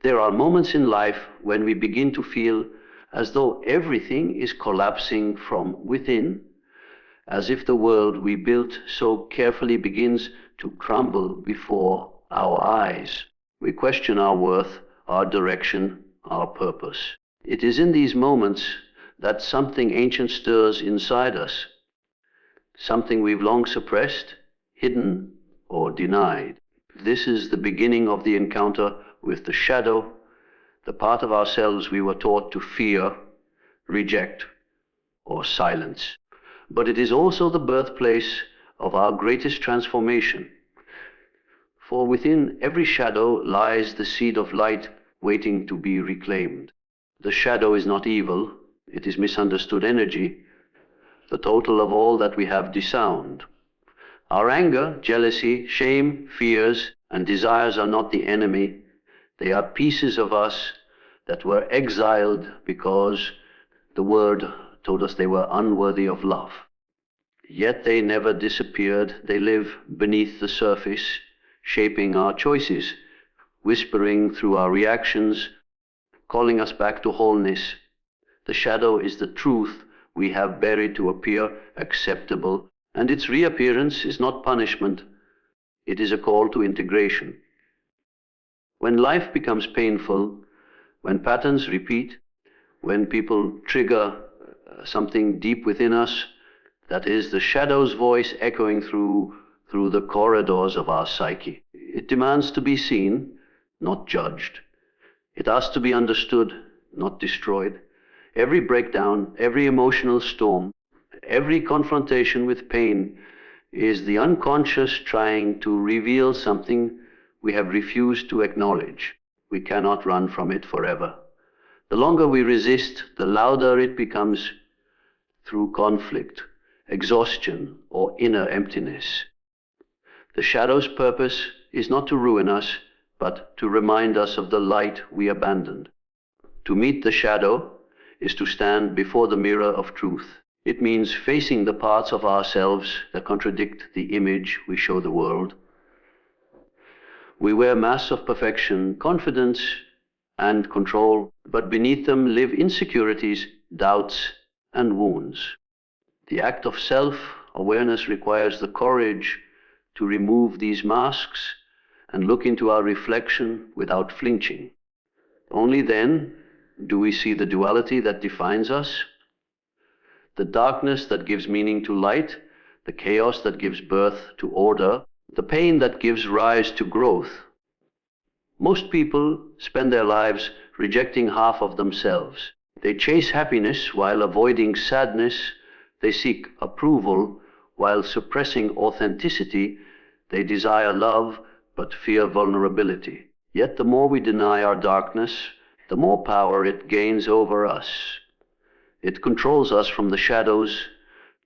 There are moments in life when we begin to feel as though everything is collapsing from within, as if the world we built so carefully begins to crumble before our eyes. We question our worth, our direction, our purpose. It is in these moments that something ancient stirs inside us, something we've long suppressed, hidden, or denied. This is the beginning of the encounter with the shadow, the part of ourselves we were taught to fear, reject, or silence. But it is also the birthplace of our greatest transformation. For within every shadow lies the seed of light waiting to be reclaimed. The shadow is not evil, it is misunderstood energy, the total of all that we have disowned. Our anger, jealousy, shame, fears, and desires are not the enemy. They are pieces of us that were exiled because the word told us they were unworthy of love. Yet they never disappeared. They live beneath the surface, shaping our choices, whispering through our reactions, calling us back to wholeness. The shadow is the truth we have buried to appear acceptable, and its reappearance is not punishment. It is a call to integration. When life becomes painful, when patterns repeat, when people trigger something deep within us, that is the shadow's voice echoing through the corridors of our psyche. It demands to be seen, not judged. It asks to be understood, not destroyed. Every breakdown, every emotional storm, every confrontation with pain is the unconscious trying to reveal something we have refused to acknowledge. We cannot run from it forever. The longer we resist, the louder it becomes through conflict, exhaustion, or inner emptiness. The shadow's purpose is not to ruin us, but to remind us of the light we abandoned. To meet the shadow is to stand before the mirror of truth. It means facing the parts of ourselves that contradict the image we show the world. We wear masks of perfection, confidence, and control, but beneath them live insecurities, doubts, and wounds. The act of self-awareness requires the courage to remove these masks and look into our reflection without flinching. Only then do we see the duality that defines us, the darkness that gives meaning to light, the chaos that gives birth to order, the pain that gives rise to growth. Most people spend their lives rejecting half of themselves. They chase happiness while avoiding sadness. They seek approval while suppressing authenticity. They desire love but fear vulnerability. Yet the more we deny our darkness, the more power it gains over us. It controls us from the shadows,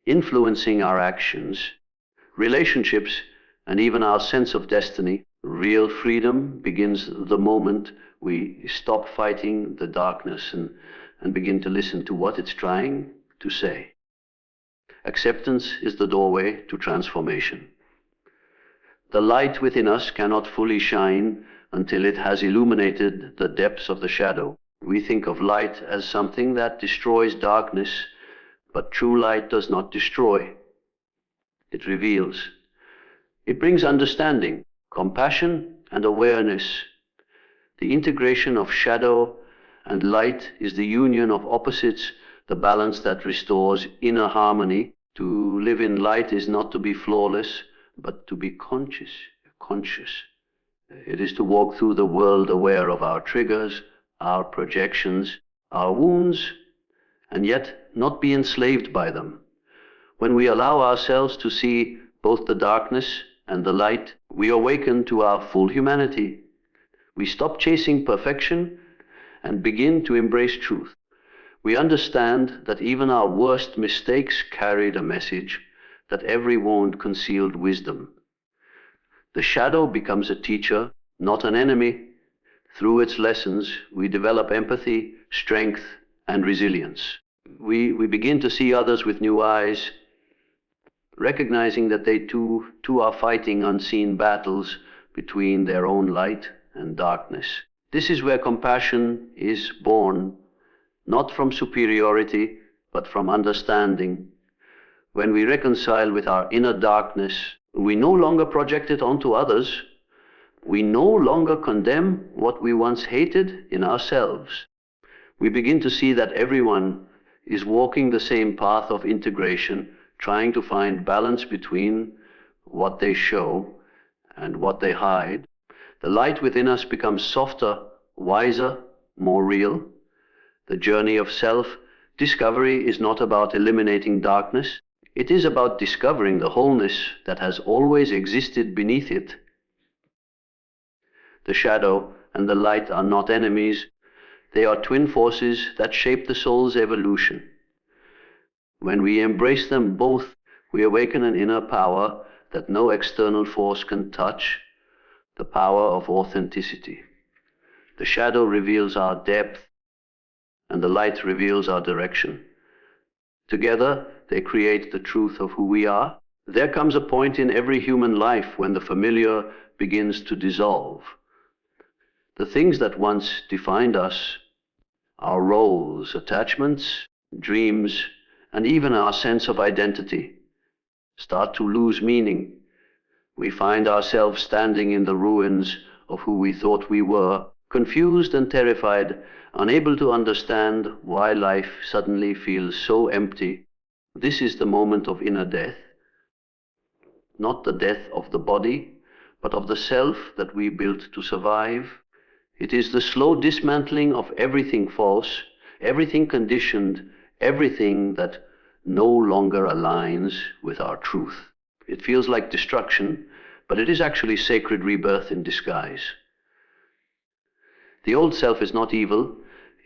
influencing our actions, relationships, and even our sense of destiny. Real freedom begins the moment we stop fighting the darkness and begin to listen to what it's trying to say. Acceptance is the doorway to transformation. The light within us cannot fully shine until it has illuminated the depths of the shadow. We think of light as something that destroys darkness, but true light does not destroy. It reveals. It brings understanding, compassion, and awareness. The integration of shadow and light is the union of opposites, the balance that restores inner harmony. To live in light is not to be flawless, but to be conscious. It is to walk through the world aware of our triggers, our projections, our wounds, and yet not be enslaved by them. When we allow ourselves to see both the darkness and the light, we awaken to our full humanity. We stop chasing perfection and begin to embrace truth. We understand that even our worst mistakes carried a message, that every wound concealed wisdom. The shadow becomes a teacher, not an enemy. Through its lessons, we develop empathy, strength, and resilience. We begin to see others with new eyes, recognizing that they too are fighting unseen battles between their own light and darkness. This is where compassion is born, not from superiority, but from understanding. When we reconcile with our inner darkness, we no longer project it onto others. We no longer condemn what we once hated in ourselves. We begin to see that everyone is walking the same path of integration, trying to find balance between what they show and what they hide. The light within us becomes softer, wiser, more real. The journey of self-discovery is not about eliminating darkness. It is about discovering the wholeness that has always existed beneath it. The shadow and the light are not enemies. They are twin forces that shape the soul's evolution. When we embrace them both, we awaken an inner power that no external force can touch, the power of authenticity. The shadow reveals our depth, and the light reveals our direction. Together, they create the truth of who we are. There comes a point in every human life when the familiar begins to dissolve. The things that once defined us, our roles, attachments, dreams, and even our sense of identity, start to lose meaning. We find ourselves standing in the ruins of who we thought we were, confused and terrified, unable to understand why life suddenly feels so empty. This is the moment of inner death, not the death of the body, but of the self that we built to survive. It is the slow dismantling of everything false, everything conditioned, everything that no longer aligns with our truth. It feels like destruction, but it is actually sacred rebirth in disguise. The old self is not evil,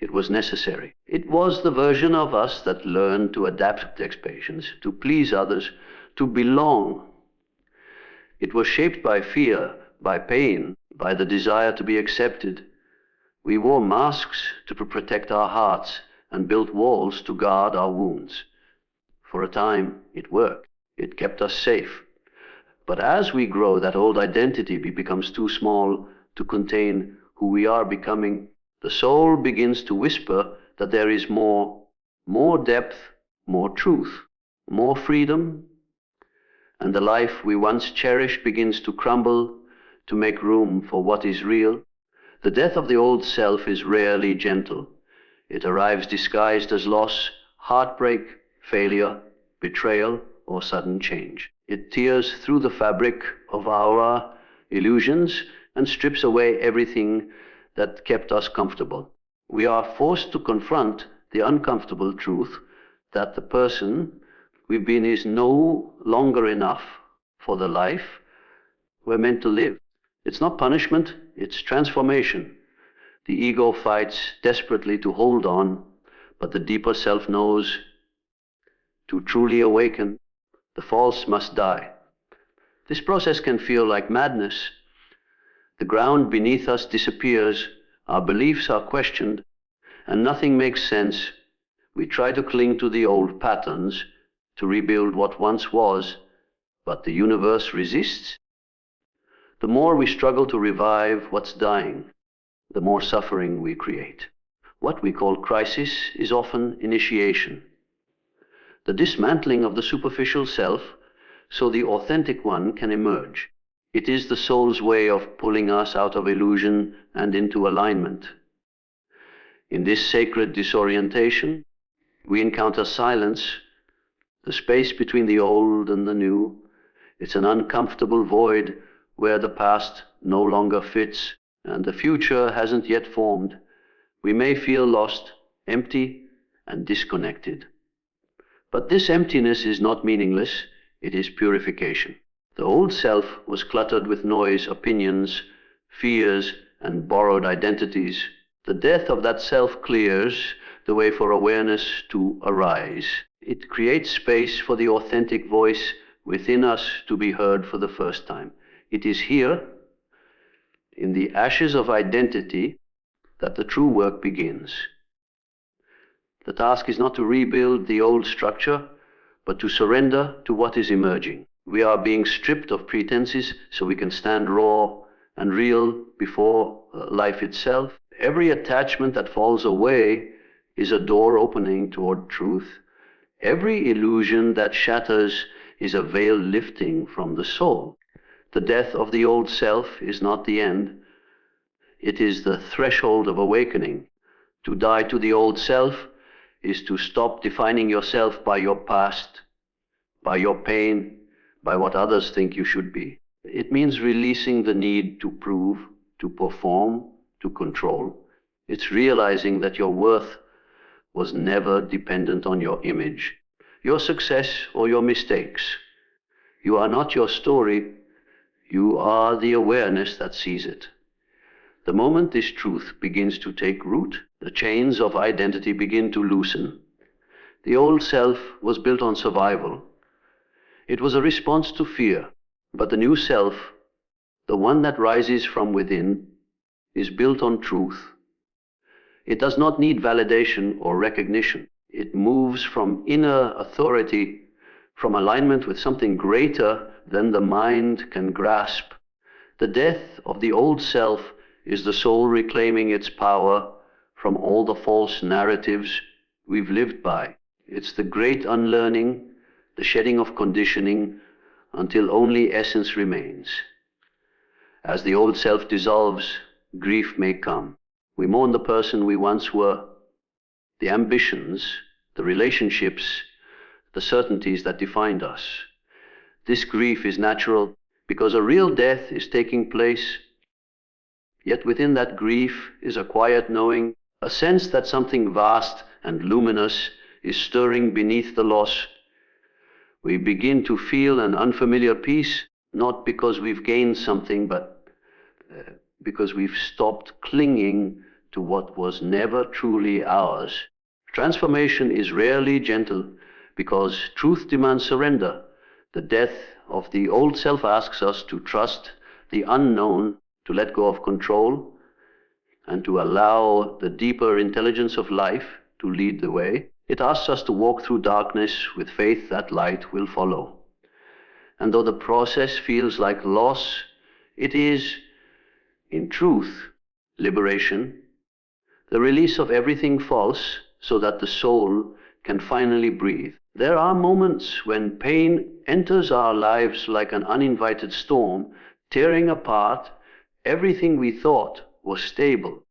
it was necessary. It was the version of us that learned to adapt expectations, to please others, to belong. It was shaped by fear, by pain, by the desire to be accepted. We wore masks to protect our hearts and built walls to guard our wounds. For a time, it worked. It kept us safe. But as we grow, that old identity becomes too small to contain who we are becoming. The soul begins to whisper that there is more depth, more truth, more freedom, and the life we once cherished begins to crumble to make room for what is real. The death of the old self is rarely gentle. It arrives disguised as loss, heartbreak, failure, betrayal, or sudden change. It tears through the fabric of our illusions and strips away everything that kept us comfortable. We are forced to confront the uncomfortable truth that the person we've been is no longer enough for the life we're meant to live. It's not punishment, it's transformation. The ego fights desperately to hold on, but the deeper self knows to truly awaken, the false must die. This process can feel like madness. The ground beneath us disappears, our beliefs are questioned, and nothing makes sense. We try to cling to the old patterns, to rebuild what once was, but the universe resists. The more we struggle to revive what's dying, the more suffering we create. What we call crisis is often initiation. The dismantling of the superficial self so the authentic one can emerge. It is the soul's way of pulling us out of illusion and into alignment. In this sacred disorientation, we encounter silence, the space between the old and the new. It's an uncomfortable void where the past no longer fits and the future hasn't yet formed. We may feel lost, empty, and disconnected. But this emptiness is not meaningless, it is purification. The old self was cluttered with noise, opinions, fears, and borrowed identities. The death of that self clears the way for awareness to arise. It creates space for the authentic voice within us to be heard for the first time. It is here, in the ashes of identity, that the true work begins. The task is not to rebuild the old structure, but to surrender to what is emerging. We are being stripped of pretenses so we can stand raw and real before life itself. Every attachment that falls away is a door opening toward truth. Every illusion that shatters is a veil lifting from the soul. The death of the old self is not the end. It is the threshold of awakening. To die to the old self is to stop defining yourself by your past, by your pain, by what others think you should be. It means releasing the need to prove, to perform, to control. It's realizing that your worth was never dependent on your image, your success, or your mistakes. You are not your story. You are the awareness that sees it. The moment this truth begins to take root, the chains of identity begin to loosen. The old self was built on survival. It was a response to fear. But the new self, the one that rises from within, is built on truth. It does not need validation or recognition. It moves from inner authority, from alignment with something greater than the mind can grasp. The death of the old self is the soul reclaiming its power from all the false narratives we've lived by. It's the great unlearning, the shedding of conditioning, until only essence remains. As the old self dissolves, grief may come. We mourn the person we once were, the ambitions, the relationships, the certainties that defined us. This grief is natural because a real death is taking place. Yet within that grief is a quiet knowing, a sense that something vast and luminous is stirring beneath the loss. We begin to feel an unfamiliar peace, not because we've gained something, but because we've stopped clinging to what was never truly ours. Transformation is rarely gentle because truth demands surrender. The death of the old self asks us to trust the unknown, to let go of control, and to allow the deeper intelligence of life to lead the way. It asks us to walk through darkness with faith that light will follow. And though the process feels like loss, it is, in truth, liberation, the release of everything false so that the soul can finally breathe. There are moments when pain enters our lives like an uninvited storm, tearing apart everything we thought was stable.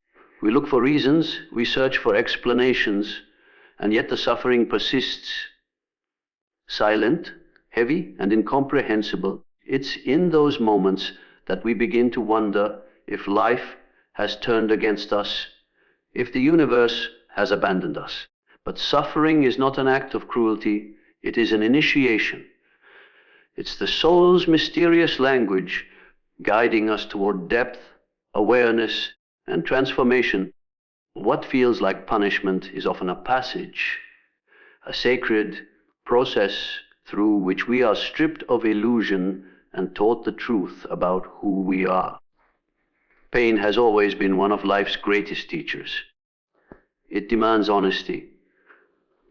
We look for reasons, we search for explanations, and yet the suffering persists. Silent, heavy, and incomprehensible. It's in those moments that we begin to wonder if life has turned against us, if the universe has abandoned us. But suffering is not an act of cruelty, it is an initiation. It's the soul's mysterious language guiding us toward depth, awareness, and transformation. What feels like punishment is often a passage, a sacred process through which we are stripped of illusion and taught the truth about who we are. Pain has always been one of life's greatest teachers. It demands honesty.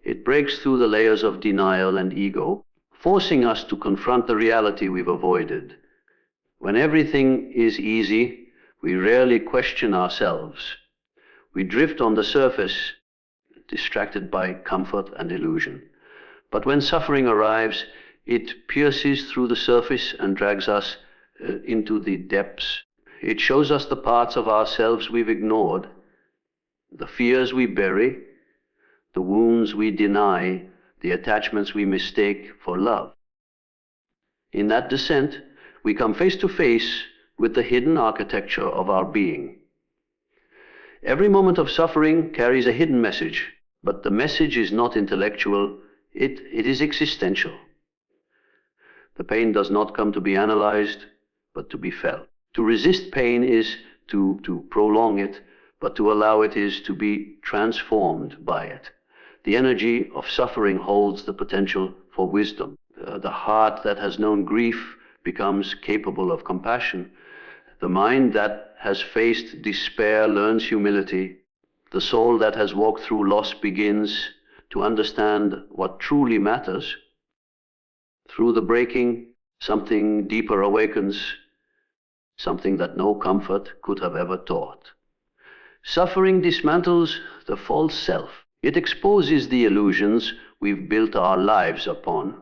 It breaks through the layers of denial and ego, forcing us to confront the reality we've avoided. When everything is easy, we rarely question ourselves. We drift on the surface, distracted by comfort and illusion. But when suffering arrives, it pierces through the surface and drags us into the depths. It shows us the parts of ourselves we've ignored, the fears we bury, the wounds we deny, the attachments we mistake for love. In that descent, we come face to face with the hidden architecture of our being. Every moment of suffering carries a hidden message, but the message is not intellectual, it is existential. The pain does not come to be analyzed, but to be felt. To resist pain is to prolong it, but to allow it is to be transformed by it. The energy of suffering holds the potential for wisdom. The heart that has known grief becomes capable of compassion. The mind that has faced despair learns humility. The soul that has walked through loss begins to understand what truly matters. Through the breaking, something deeper awakens, something that no comfort could have ever taught. Suffering dismantles the false self. It exposes the illusions we've built our lives upon.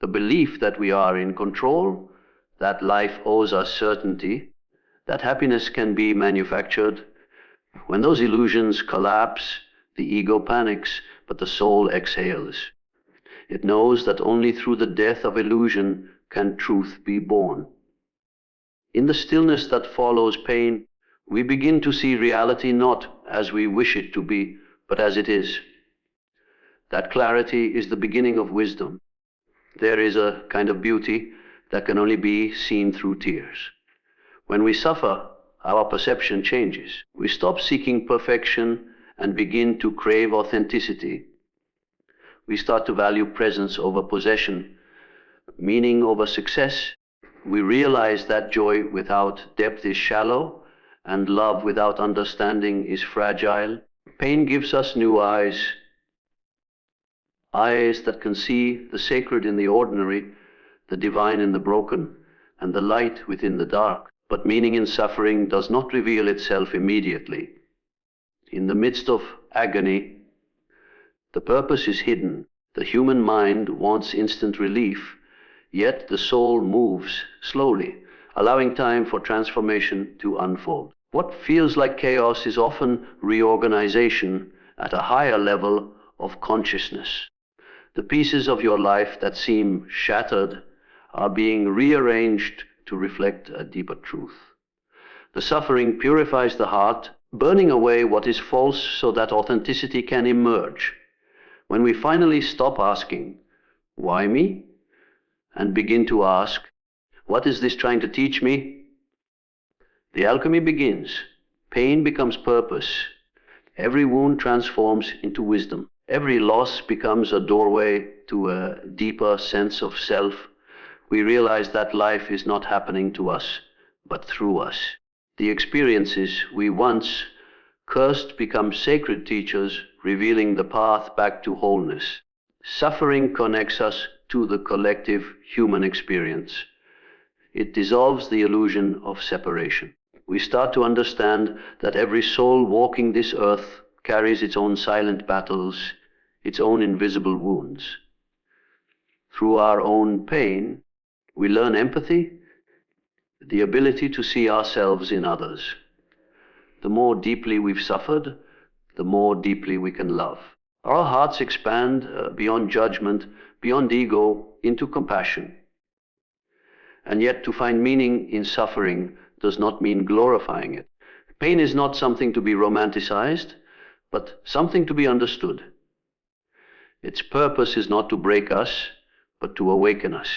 The belief that we are in control, that life owes us certainty, that happiness can be manufactured. When those illusions collapse, the ego panics, but the soul exhales. It knows that only through the death of illusion can truth be born. In the stillness that follows pain, we begin to see reality not as we wish it to be, but as it is. That clarity is the beginning of wisdom. There is a kind of beauty that can only be seen through tears. When we suffer, our perception changes. We stop seeking perfection and begin to crave authenticity. We start to value presence over possession, meaning over success. We realize that joy without depth is shallow, and love without understanding is fragile. Pain gives us new eyes, eyes that can see the sacred in the ordinary, the divine in the broken, and the light within the dark. But meaning in suffering does not reveal itself immediately. In the midst of agony, the purpose is hidden. The human mind wants instant relief, yet the soul moves slowly, allowing time for transformation to unfold. What feels like chaos is often reorganization at a higher level of consciousness. The pieces of your life that seem shattered are being rearranged to reflect a deeper truth. The suffering purifies the heart, burning away what is false so that authenticity can emerge. When we finally stop asking, "Why me?" and begin to ask, "What is this trying to teach me?" the alchemy begins. Pain becomes purpose. Every wound transforms into wisdom. Every loss becomes a doorway to a deeper sense of self. We realize that life is not happening to us, but through us. The experiences we once cursed become sacred teachers, revealing the path back to wholeness. Suffering connects us to the collective human experience. It dissolves the illusion of separation. We start to understand that every soul walking this earth carries its own silent battles, its own invisible wounds. Through our own pain, we learn empathy, the ability to see ourselves in others. The more deeply we've suffered, the more deeply we can love. Our hearts expand beyond judgment, beyond ego, into compassion. And yet to find meaning in suffering does not mean glorifying it. Pain is not something to be romanticized, but something to be understood. Its purpose is not to break us, but to awaken us.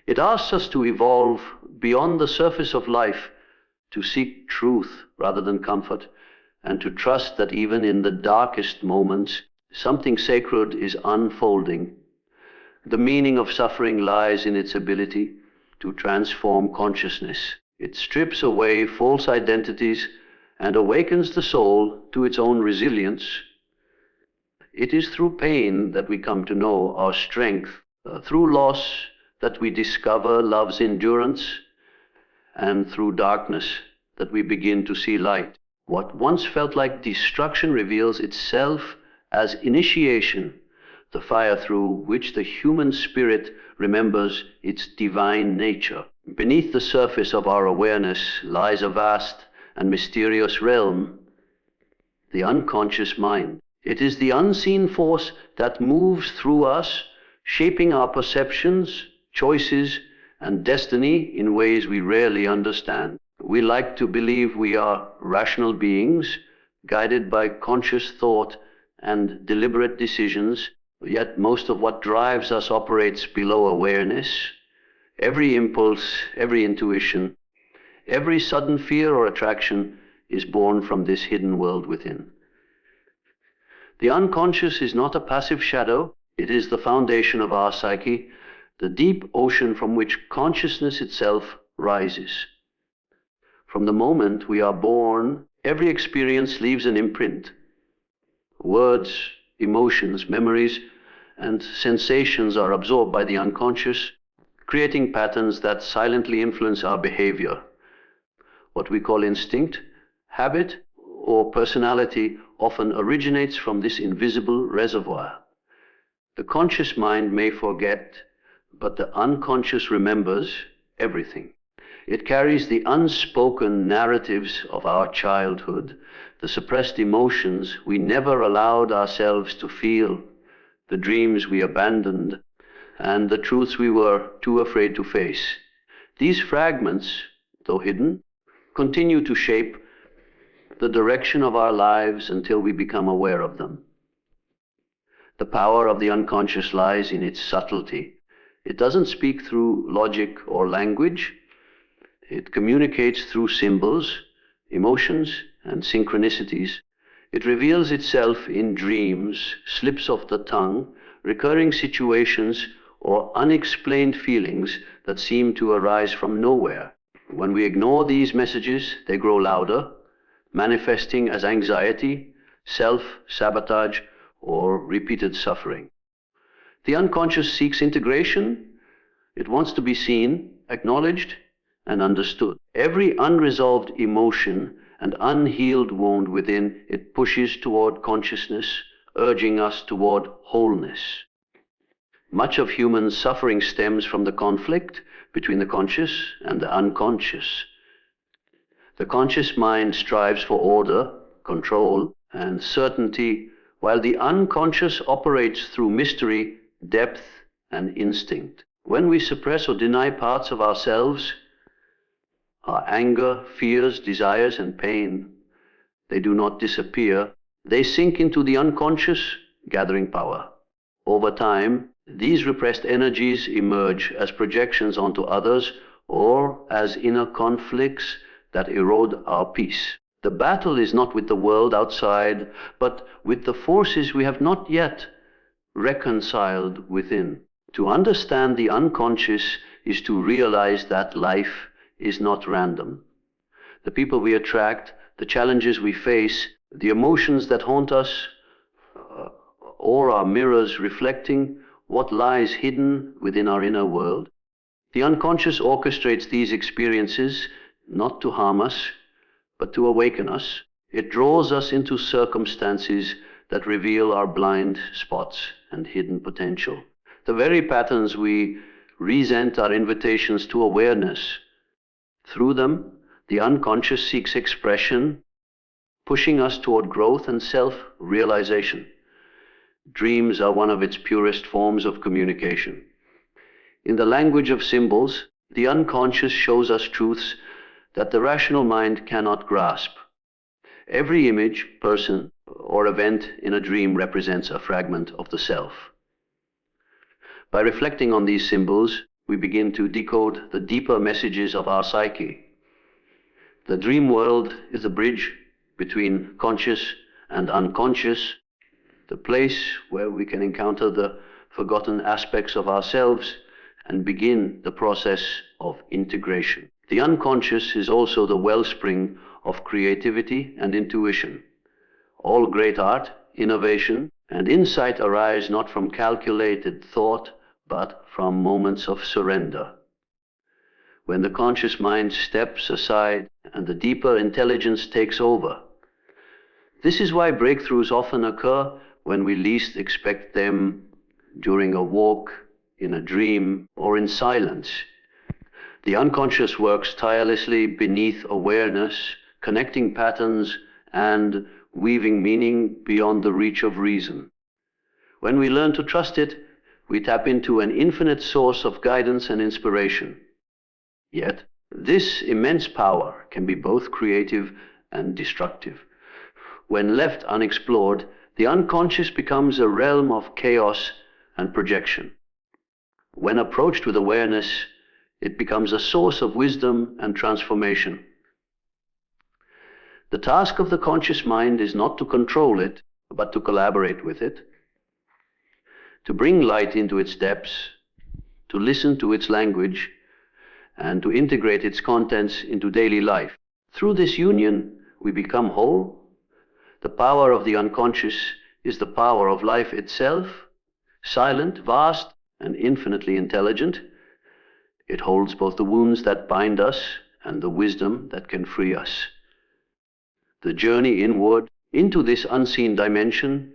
It asks us to evolve beyond the surface of life, to seek truth rather than comfort, and to trust that even in the darkest moments, something sacred is unfolding. The meaning of suffering lies in its ability to transform consciousness. It strips away false identities and awakens the soul to its own resilience. It is through pain that we come to know our strength, through loss that we discover love's endurance, and through darkness that we begin to see light. What once felt like destruction reveals itself as initiation, the fire through which the human spirit remembers its divine nature. Beneath the surface of our awareness lies a vast and mysterious realm, the unconscious mind. It is the unseen force that moves through us, shaping our perceptions, choices, and destiny in ways we rarely understand. We like to believe we are rational beings, guided by conscious thought and deliberate decisions, yet most of what drives us operates below awareness. Every impulse, every intuition, every sudden fear or attraction is born from this hidden world within. The unconscious is not a passive shadow, it is the foundation of our psyche, the deep ocean from which consciousness itself rises. From the moment we are born, every experience leaves an imprint. Words, emotions, memories, and sensations are absorbed by the unconscious, creating patterns that silently influence our behavior. What we call instinct, habit, or personality often originates from this invisible reservoir. The conscious mind may forget, but the unconscious remembers everything. It carries the unspoken narratives of our childhood, the suppressed emotions we never allowed ourselves to feel, the dreams we abandoned, and the truths we were too afraid to face. These fragments, though hidden, continue to shape the direction of our lives until we become aware of them. The power of the unconscious lies in its subtlety. It doesn't speak through logic or language. It communicates through symbols, emotions, and synchronicities. It reveals itself in dreams, slips of the tongue, recurring situations, or unexplained feelings that seem to arise from nowhere. When we ignore these messages, they grow louder, manifesting as anxiety, self-sabotage, or repeated suffering. The unconscious seeks integration. It wants to be seen, acknowledged, and understood. Every unresolved emotion and unhealed wound within it pushes toward consciousness, urging us toward wholeness. Much of human suffering stems from the conflict between the conscious and the unconscious. The conscious mind strives for order, control, and certainty, while the unconscious operates through mystery, depth, and instinct. When we suppress or deny parts of ourselves, our anger, fears, desires, and pain, they do not disappear. They sink into the unconscious, gathering power. Over time, these repressed energies emerge as projections onto others or as inner conflicts that erode our peace. The battle is not with the world outside, but with the forces we have not yet reconciled within. To understand the unconscious is to realize that life is not random. The people we attract, the challenges we face, the emotions that haunt us, or are mirrors reflecting what lies hidden within our inner world. The unconscious orchestrates these experiences not to harm us, but to awaken us. It draws us into circumstances that reveal our blind spots and hidden potential. The very patterns we resent are invitations to awareness. Through them, the unconscious seeks expression, pushing us toward growth and self-realization. Dreams are one of its purest forms of communication. In the language of symbols, the unconscious shows us truths that the rational mind cannot grasp. Every image, person, or event in a dream represents a fragment of the self. By reflecting on these symbols, we begin to decode the deeper messages of our psyche. The dream world is the bridge between conscious and unconscious, the place where we can encounter the forgotten aspects of ourselves and begin the process of integration. The unconscious is also the wellspring of creativity and intuition. All great art, innovation, and insight arise not from calculated thought, but from moments of surrender. When the conscious mind steps aside and the deeper intelligence takes over. This is why breakthroughs often occur when we least expect them, during a walk, in a dream, or in silence. The unconscious works tirelessly beneath awareness, connecting patterns and weaving meaning beyond the reach of reason. When we learn to trust it, we tap into an infinite source of guidance and inspiration. Yet, this immense power can be both creative and destructive. When left unexplored, the unconscious becomes a realm of chaos and projection. When approached with awareness, it becomes a source of wisdom and transformation. The task of the conscious mind is not to control it, but to collaborate with it, to bring light into its depths, to listen to its language, and to integrate its contents into daily life. Through this union, we become whole. The power of the unconscious is the power of life itself, silent, vast, and infinitely intelligent. It holds both the wounds that bind us and the wisdom that can free us. The journey inward into this unseen dimension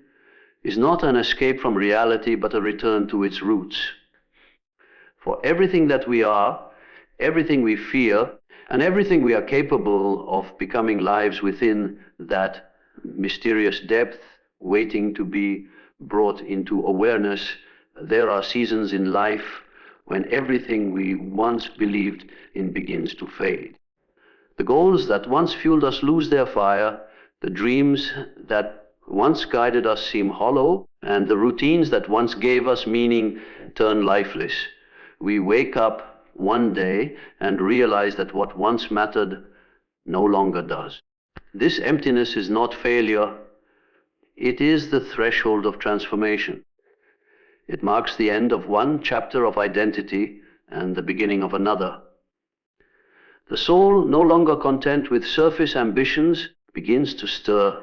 is not an escape from reality, but a return to its roots. For everything that we are, everything we fear, and everything we are capable of becoming lives within that mysterious depth, waiting to be brought into awareness, there are seasons in life when everything we once believed in begins to fade. The goals that once fueled us lose their fire, the dreams that once guided us seem hollow, and the routines that once gave us meaning turn lifeless. We wake up one day and realize that what once mattered no longer does. This emptiness is not failure, it is the threshold of transformation. It marks the end of one chapter of identity and the beginning of another. The soul, no longer content with surface ambitions, begins to stir.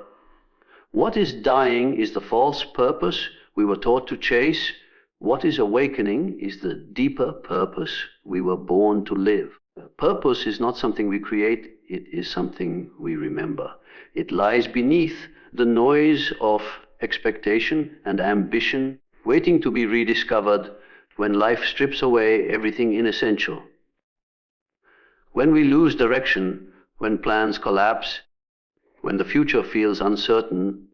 What is dying is the false purpose we were taught to chase. What is awakening is the deeper purpose we were born to live. Purpose is not something we create, it is something we remember. It lies beneath the noise of expectation and ambition, waiting to be rediscovered when life strips away everything inessential. When we lose direction, when plans collapse, when the future feels uncertain,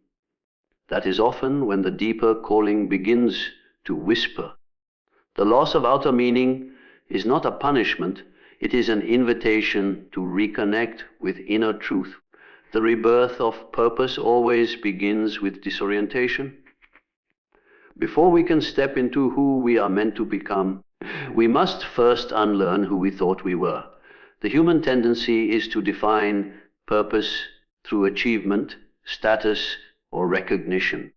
that is often when the deeper calling begins to whisper. The loss of outer meaning is not a punishment, it is an invitation to reconnect with inner truth. The rebirth of purpose always begins with disorientation. Before we can step into who we are meant to become, we must first unlearn who we thought we were. The human tendency is to define purpose through achievement, status, or recognition.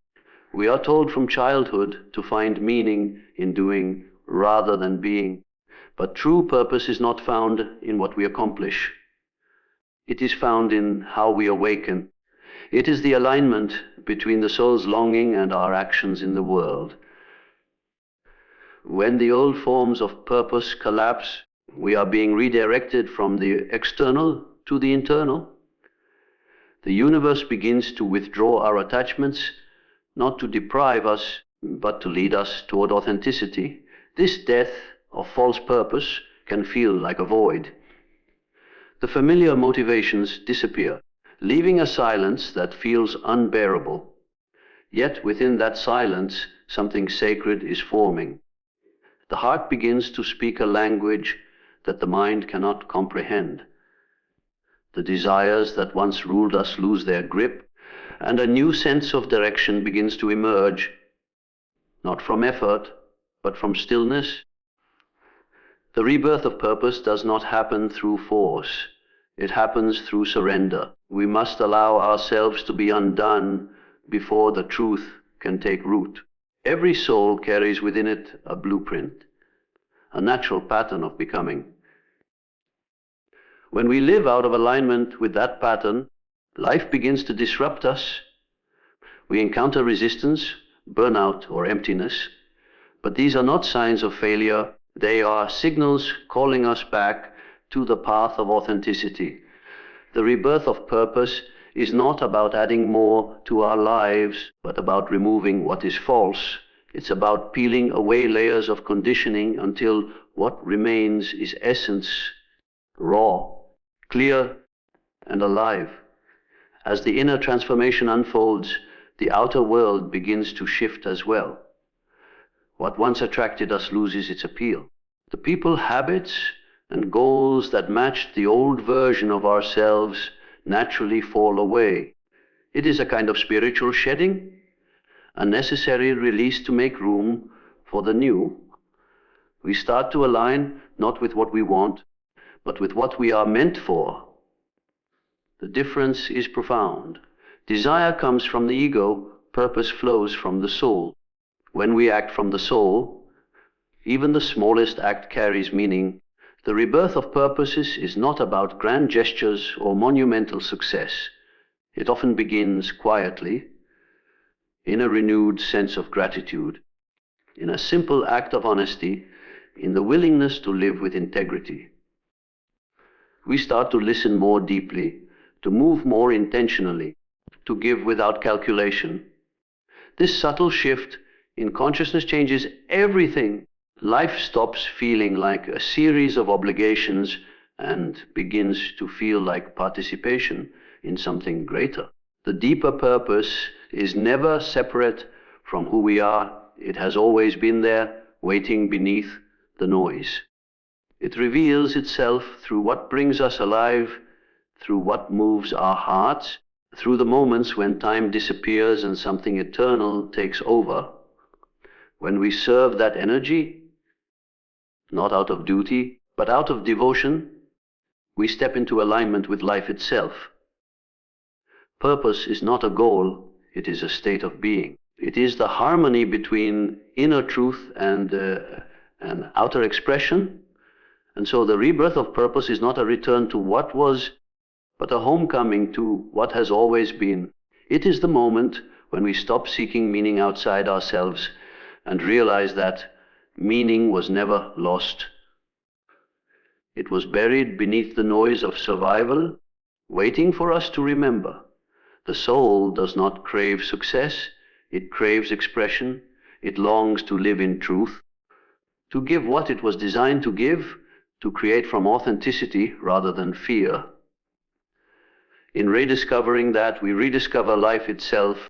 We are told from childhood to find meaning in doing rather than being. But true purpose is not found in what we accomplish. It is found in how we awaken. It is the alignment between the soul's longing and our actions in the world. When the old forms of purpose collapse, we are being redirected from the external to the internal. The universe begins to withdraw our attachments, not to deprive us, but to lead us toward authenticity. This death of false purpose can feel like a void. The familiar motivations disappear, leaving a silence that feels unbearable. Yet within that silence, something sacred is forming. The heart begins to speak a language that the mind cannot comprehend. The desires that once ruled us lose their grip, and a new sense of direction begins to emerge, not from effort, but from stillness. The rebirth of purpose does not happen through force. It happens through surrender. We must allow ourselves to be undone before the truth can take root. Every soul carries within it a blueprint, a natural pattern of becoming. When we live out of alignment with that pattern, life begins to disrupt us. We encounter resistance, burnout, or emptiness, but these are not signs of failure. They are signals calling us back to the path of authenticity. The rebirth of purpose is not about adding more to our lives, but about removing what is false. It's about peeling away layers of conditioning until what remains is essence, raw, clear, and alive. As the inner transformation unfolds, the outer world begins to shift as well. What once attracted us loses its appeal. The people, habits, and goals that matched the old version of ourselves naturally fall away. It is a kind of spiritual shedding, a necessary release to make room for the new. We start to align not with what we want, but with what we are meant for. The difference is profound. Desire comes from the ego, purpose flows from the soul. When we act from the soul, even the smallest act carries meaning. The rebirth of purposes is not about grand gestures or monumental success. It often begins quietly, in a renewed sense of gratitude, in a simple act of honesty, in the willingness to live with integrity. We start to listen more deeply, to move more intentionally, to give without calculation. This subtle shift in consciousness changes everything. Life stops feeling like a series of obligations and begins to feel like participation in something greater. The deeper purpose is never separate from who we are. It has always been there, waiting beneath the noise. It reveals itself through what brings us alive, through what moves our hearts, through the moments when time disappears and something eternal takes over. When we serve that energy, not out of duty, but out of devotion, we step into alignment with life itself. Purpose is not a goal, it is a state of being. It is the harmony between inner truth and outer expression. And so the rebirth of purpose is not a return to what was, but a homecoming to what has always been. It is the moment when we stop seeking meaning outside ourselves and realize that meaning was never lost. It was buried beneath the noise of survival, waiting for us to remember. The soul does not crave success, it craves expression, it longs to live in truth, to give what it was designed to give, to create from authenticity rather than fear. In rediscovering that, we rediscover life itself